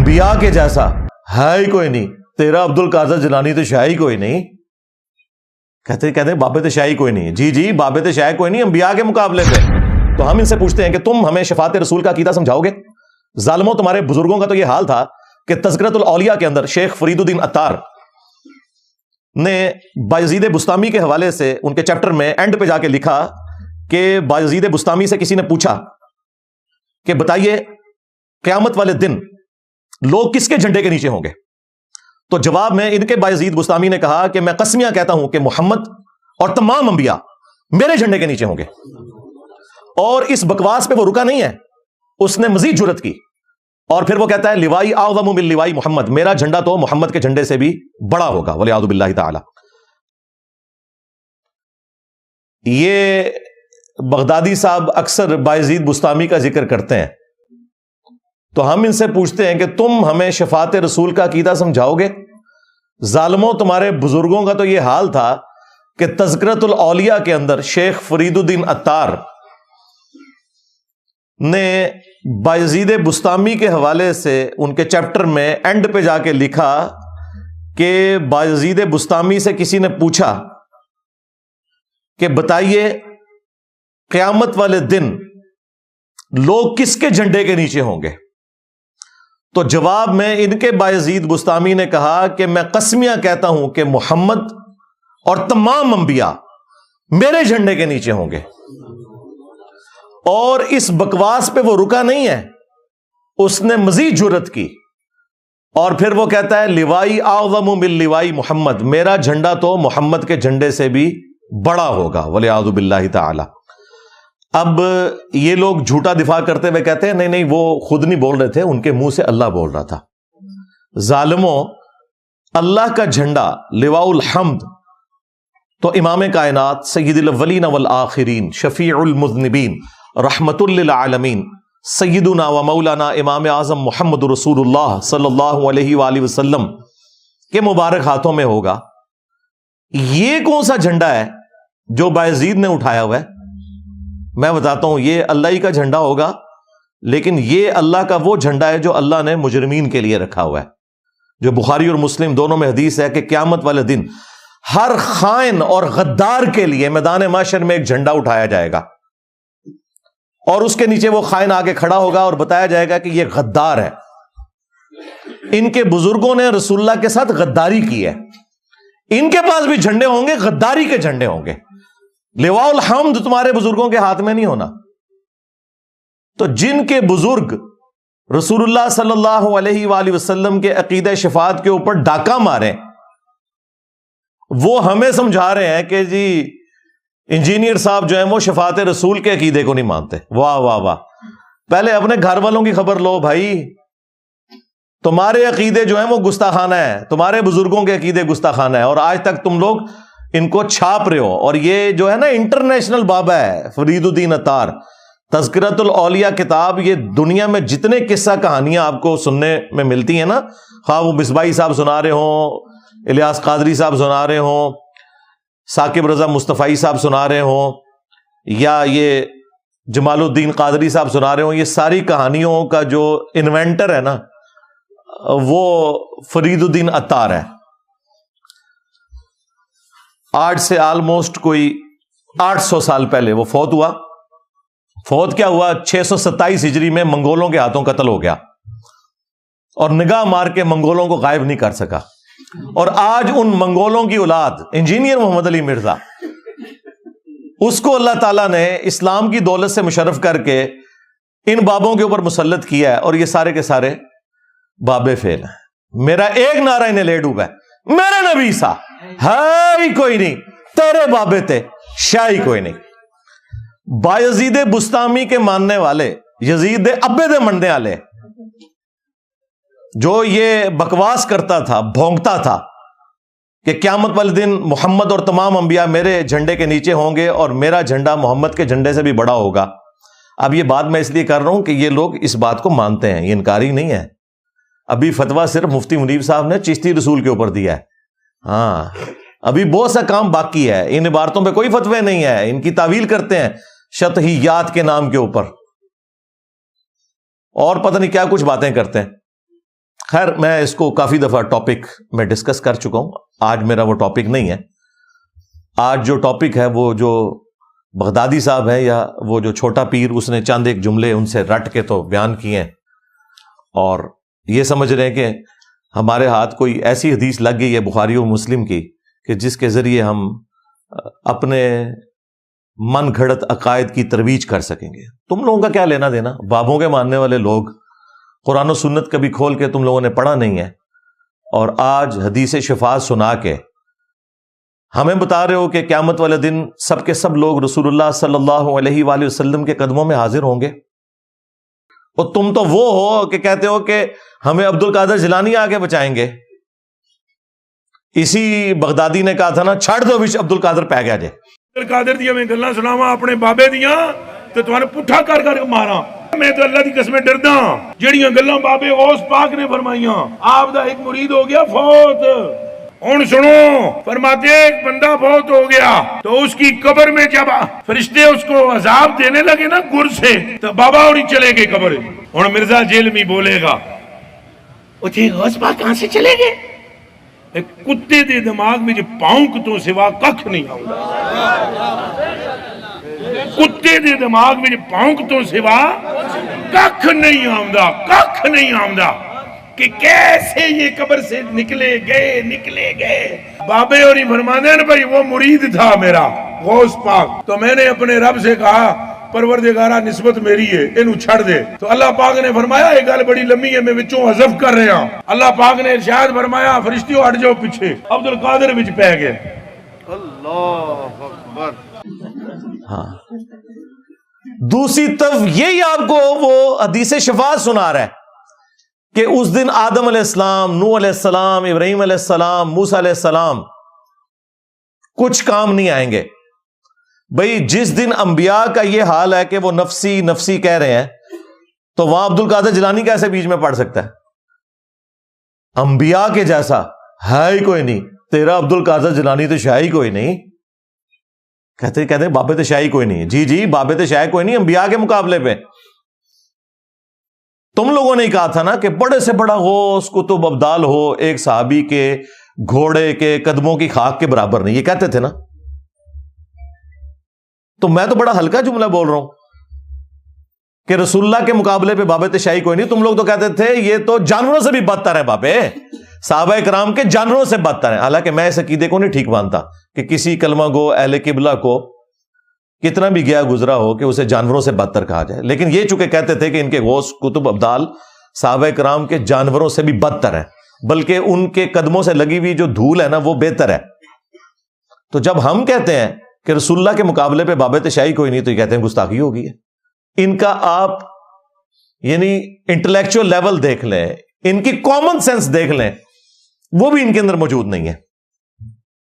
انبیاء کے جیسا ہے ہی کوئی نہیں، تیرا عبد القادر جیلانی تو شاہ ہی کوئی نہیں. کہتے بابت شاہ ہی کوئی نہیں. جی بابت شاہ کوئی نہیں انبیاء کے مقابلے پہ. تو ہم ان سے پوچھتے ہیں کہ تم ہمیں شفاعت رسول کا عقیدہ سمجھاؤ گے؟ ظالموں، تمہارے بزرگوں کا تو یہ حال تھا کہ تذکرۃ الاولیاء کے اندر شیخ فرید الدین عطار نے بایزید بسطامی کے حوالے سے ان کے چیپٹر میں اینڈ پہ جا کے لکھا کہ بایزید بسطامی سے کسی نے پوچھا کہ بتائیے قیامت والے دن لوگ کس کے جھنڈے کے نیچے ہوں گے؟ تو جواب میں ان کے بایزید بسطامی نے کہا کہ میں قسمیاں کہتا ہوں کہ محمد اور تمام انبیاء میرے جھنڈے کے نیچے ہوں گے. اور اس بکواس پہ وہ رکا نہیں ہے، اس نے مزید جرت کی اور پھر وہ کہتا ہے لوائی اعظم من لوائی محمد، میرا جھنڈا تو محمد کے جھنڈے سے بھی بڑا ہوگا والعیاذ باللہ تعالی. یہ بغدادی صاحب اکثر بایزید بسطامی کا ذکر کرتے ہیں، تو ہم ان سے پوچھتے ہیں کہ تم ہمیں شفاعت رسول کا عقیدہ سمجھاؤ گے؟ ظالموں، تمہارے بزرگوں کا تو یہ حال تھا کہ تذکرۃ الاولیاء کے اندر شیخ فرید الدین عطار نے بایزید بسطامی کے حوالے سے ان کے چیپٹر میں اینڈ پہ جا کے لکھا کہ بایزید بسطامی سے کسی نے پوچھا کہ بتائیے قیامت والے دن لوگ کس کے جھنڈے کے نیچے ہوں گے؟ تو جواب میں ان کے بایزید بسطامی نے کہا کہ میں قسمیاں کہتا ہوں کہ محمد اور تمام انبیاء میرے جھنڈے کے نیچے ہوں گے. اور اس بکواس پہ وہ رکا نہیں ہے، اس نے مزید جرت کی اور پھر وہ کہتا ہے لوائی اعظم من لوائی محمد، میرا جھنڈا تو محمد کے جھنڈے سے بھی بڑا ہوگا والعیاذ باللہ تعالی. اب یہ لوگ جھوٹا دفاع کرتے ہوئے کہتے ہیں نہیں وہ خود نہیں بول رہے تھے، ان کے منہ سے اللہ بول رہا تھا. ظالموں، اللہ کا جھنڈا لواء الحمد تو امام کائنات سید الاولین والآخرین شفیع المذنبین رحمت للعالمین سیدنا و مولانا امام اعظم محمد رسول اللہ صلی اللہ علیہ وآلہ وسلم کے مبارک ہاتھوں میں ہوگا. یہ کون سا جھنڈا ہے جو بایزید نے اٹھایا ہوا ہے؟ میں بتاتا ہوں، یہ اللہ ہی کا جھنڈا ہوگا، لیکن یہ اللہ کا وہ جھنڈا ہے جو اللہ نے مجرمین کے لیے رکھا ہوا ہے، جو بخاری اور مسلم دونوں میں حدیث ہے کہ قیامت والے دن ہر خائن اور غدار کے لیے میدان محشر میں ایک جھنڈا اٹھایا جائے گا اور اس کے نیچے وہ خائن آگے کھڑا ہوگا اور بتایا جائے گا کہ یہ غدار ہے، ان کے بزرگوں نے رسول اللہ کے ساتھ غداری کی ہے، ان کے پاس بھی جھنڈے ہوں گے، غداری کے جھنڈے ہوں گے. لواء الحمد تمہارے بزرگوں کے ہاتھ میں نہیں ہونا. تو جن کے بزرگ رسول اللہ صلی اللہ علیہ وآلہ وسلم کے عقیدہ شفاعت کے اوپر ڈاکہ مارے، وہ ہمیں سمجھا رہے ہیں کہ جی انجینئر صاحب جو ہیں وہ شفاعت رسول کے عقیدے کو نہیں مانتے. واہ واہ واہ، پہلے اپنے گھر والوں کی خبر لو بھائی. تمہارے عقیدے جو ہیں وہ گستاخانہ ہے، تمہارے بزرگوں کے عقیدے گستاخانہ ہے، اور آج تک تم لوگ ان کو چھاپ رہے ہو. اور یہ جو ہے نا انٹرنیشنل بابا ہے فرید الدین عطار، تذکرۃ الاولیاء کتاب، یہ دنیا میں جتنے قصہ کہانیاں آپ کو سننے میں ملتی ہیں نا، خواہ وہ مصباحی صاحب سنا رہے ہوں، الیاس قادری صاحب سنا رہے ہوں، ثاقب رضا مصطفی صاحب سنا رہے ہوں، یا یہ جمال الدین قادری صاحب سنا رہے ہوں، یہ ساری کہانیوں کا جو انوینٹر ہے نا وہ فرید الدین عطار ہے. آج سے آلموسٹ کوئی 800 سال پہلے وہ فوت ہوا. فوت کیا ہوا؟ 627 ہجری میں منگولوں کے ہاتھوں قتل ہو گیا اور نگاہ مار کے منگولوں کو غائب نہیں کر سکا. اور آج ان منگولوں کی اولاد انجینئر محمد علی مرزا، اس کو اللہ تعالیٰ نے اسلام کی دولت سے مشرف کر کے ان بابوں کے اوپر مسلط کیا ہے، اور یہ سارے کے سارے بابے فیل ہیں. میرا ایک نعرہ انہیں لے ڈوبا ہے، میرے نبی سا ہے ہی کوئی نہیں، تیرے بابے تے شاہ ہی کوئی نہیں. بایزید بسطامی کے ماننے والے، یزید دے ابے دے مننے والے، جو یہ بکواس کرتا تھا، بھونکتا تھا کہ قیامت والے دن محمد اور تمام انبیاء میرے جھنڈے کے نیچے ہوں گے اور میرا جھنڈا محمد کے جھنڈے سے بھی بڑا ہوگا. اب یہ بات میں اس لیے کر رہا ہوں کہ یہ لوگ اس بات کو مانتے ہیں، یہ انکاری نہیں ہے. ابھی فتویٰ صرف مفتی منیب صاحب نے چشتی رسول کے اوپر دیا ہے. ہاں، ابھی بہت سا کام باقی ہے. ان عبارتوں پہ کوئی فتوی نہیں ہے، ان کی تعویل کرتے ہیں شطحیات کے نام کے اوپر، اور پتہ نہیں کیا کچھ باتیں کرتے ہیں. خیر میں اس کو کافی دفعہ ٹاپک میں ڈسکس کر چکا ہوں، آج میرا وہ ٹاپک نہیں ہے. آج جو ٹاپک ہے وہ جو بغدادی صاحب ہے یا وہ جو چھوٹا پیر، اس نے چند ایک جملے ان سے رٹ کے تو بیان کیے ہیں، اور یہ سمجھ رہے ہیں کہ ہمارے ہاتھ کوئی ایسی حدیث لگ گئی ہے بخاری و مسلم کی کہ جس کے ذریعے ہم اپنے من گھڑت عقائد کی ترویج کر سکیں گے. تم لوگوں کا کیا لینا دینا؟ بابوں کے ماننے والے لوگ قرآن و سنت کبھی کھول کے تم لوگوں نے پڑھا نہیں ہے، اور آج حدیث شفاعت سنا کے ہمیں بتا رہے ہو کہ قیامت والے دن سب کے سب لوگ رسول اللہ صلی اللہ علیہ وآلہ وسلم کے قدموں میں حاضر ہوں گے. اور تم تو وہ ہو کہ کہتے ہو کہ ہمیں عبد القادر جیلانی آگے بچائیں گے. اسی بغدادی نے کہا تھا نا، چھڑ دو وچ عبد القادر پہ گیا جے. عبد القادر دیا میں گلاں سناواں اپنے بابے دیاں تے تواں پٹھا کر کر ماراں. میں تو اللہ دی قسم ڈردا ہاں جڑیاں گلاں بابے غوث پاک نے فرمائیاں. آپ دا ایک مرید ہو گیا فوت. ہن سنو، فرماتے ہیں ایک بندہ فوت ہو گیا تو اس کی قبر میں جب فرشتے اس کو عذاب دینے لگے نا گر سے، تو بابا اور ہی چلے گئے قبر. ہن مرزا جیلمی بولے گا او جی غوث پاک کہاں سے چلے گئے؟ ایک کتے دے دماغ میں جو پاؤنک تو سوا ککھ نہیں آؤں. کتے دے دماغ میں جو پاؤنک تو سوا ککھ نہیں آؤں، ککھ نہیں آؤں کہ کیسے یہ قبر سے نکلے گئے. بابے اور ہی فرمانے ہیں بھائی وہ مرید تھا میرا غوث پاک، تو میں نے اپنے رب سے کہا پروردگارہ نسبت میری ہے، انہوں چھڑ دے. تو اللہ پاک نے فرمایا یہ گل بڑی لمبی ہے، میں وچوں حذف کر رہا ہوں. اللہ پاک نے ارشاد فرمایا فرشتیوں ہٹ جاؤ پیچھے. عبد القادر وچ پہ گئے. اللہ اکبر. ہاں، دوسری طرف یہی آپ کو وہ حدیث شفاعت سنا رہا ہے کہ اس دن آدم علیہ السلام، نوح علیہ السلام، ابراہیم علیہ السلام، موسیٰ علیہ السلام کچھ کام نہیں آئیں گے. بھئی جس دن انبیاء کا یہ حال ہے کہ وہ نفسی نفسی کہہ رہے ہیں، تو وہاں عبد القادر جیلانی کیسے بیچ میں پڑ سکتا ہے؟ انبیاء کے جیسا ہے ہی کوئی نہیں. تیرا عبد القادر جیلانی تو شاہی کوئی نہیں. کہتے بابے تو شاہی کوئی نہیں. جی بابے تو شاہی کوئی نہیں انبیاء کے مقابلے پہ. تم لوگوں نے کہا تھا نا کہ بڑے سے بڑا غوث قطب ابدال ہو ایک صحابی کے گھوڑے کے قدموں کی خاک کے برابر نہیں، یہ کہتے تھے نا. تو میں تو بڑا ہلکا جملہ بول رہا ہوں کہ رسول اللہ کے مقابلے پہ بابے تشائی کوئی نہیں. تم لوگ تو کہتے تھے یہ تو جانوروں سے بھی بدتر ہے بابے، صحابہ کرام کے جانوروں سے بدتر ہیں. حالانکہ میں اس عقیدے کو نہیں ٹھیک مانتا کہ کسی کلمہ گو اہل قبلہ کو کتنا بھی گیا گزرا ہو کہ اسے جانوروں سے بدتر کہا جائے. لیکن یہ چونکہ کہتے تھے کہ ان کے غوث قطب ابدال صحابہ کرام کے جانوروں سے بھی بدتر ہیں، بلکہ ان کے قدموں سے لگی ہوئی جو دھول ہے نا وہ بہتر ہے. تو جب ہم کہتے ہیں کہ رسول اللہ کے مقابلے پہ باب تشائی کوئی نہیں، تو یہ کہتے ہیں گستاخی ہو گئی ہے. ان کا آپ یعنی انٹلیکچوئل لیول دیکھ لیں، ان کی کامن سینس دیکھ لیں، وہ بھی ان کے اندر موجود نہیں ہے.